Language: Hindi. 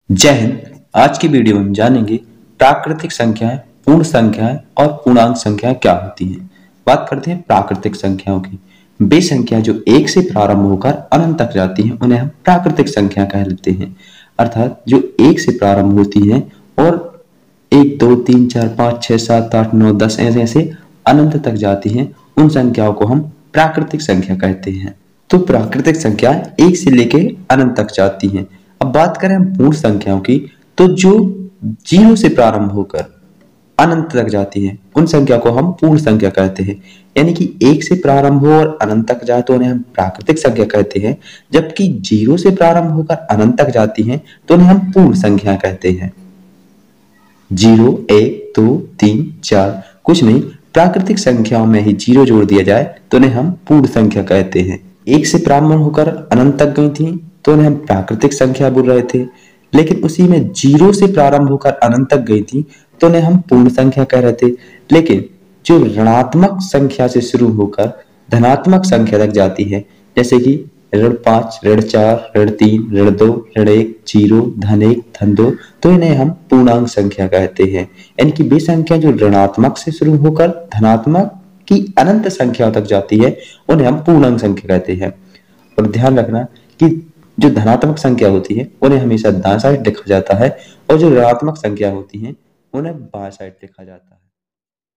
जय हिंद। आज की वीडियो में हम जानेंगे प्राकृतिक संख्याएं, पूर्ण संख्याएं और पूर्णांक संख्याएं क्या होती हैं। बात करते हैं प्राकृतिक संख्याओं की। वे संख्या जो एक से प्रारंभ होकर अनंत तक जाती हैं उन्हें हम प्राकृतिक संख्या कह लेते हैं। अर्थात जो एक से प्रारंभ होती हैं और 1 2 3 4 5 6 7 8 9 10 ऐसे ऐसे अनंत तक जाती हैं, उन संख्याओं को हम प्राकृतिक संख्या कहते हैं। तो प्राकृतिक संख्या एक से लेके अनंत तक जाती हैं। अब बात करें हम पूर्ण संख्याओं की, तो जो 0 से प्रारंभ होकर अनंत तक जाती हैं उन संख्या को हम पूर्ण संख्या कहते हैं। यानी कि 1 से प्रारंभ हो और अनंत तक जाए तो उन्हें हम प्राकृतिक संख्या कहते हैं, जबकि 0 से प्रारंभ होकर अनंत तक जाती हैं तो उन्हें हम पूर्ण संख्या कहते हैं। 0 1 2 3 4 कुछ नहीं, प्राकृतिक संख्याओं में ही 0 जोड़ दिया जाए तो उन्हें हम पूर्ण संख्या कहते हैं। 1 से प्रारंभ होकर अनंत तक गई थी तो उन्हें हम प्राकृतिक संख्या बोल रहे थे, लेकिन उसी में 0 से प्रारंभ होकर अनंत तक गई थी तो उन्हें हम पूर्ण संख्या कह रहे थे। लेकिन जो ऋणात्मक संख्या से शुरू होकर धनात्मक संख्या तक जाती है, जैसे कि ऋण 5 ऋण 4 ऋण 3 ऋण 2 ऋण 1 0 धन 1 धन 2, तो इन्हें हम पूर्णांक संख्या कहते हैं। यानी कि वे संख्या जो ऋणात्मक से शुरू होकर धनात्मक की अनंत संख्या तक जाती है उन्हें हम पूर्णांक संख्या कहते हैं। और ध्यान रखना कि जो धनात्मक संख्या होती है उन्हें हमेशा दाएं साइड लिखा जाता है और जो ऋणात्मक संख्या होती है उन्हें बाएं साइड लिखा जाता है।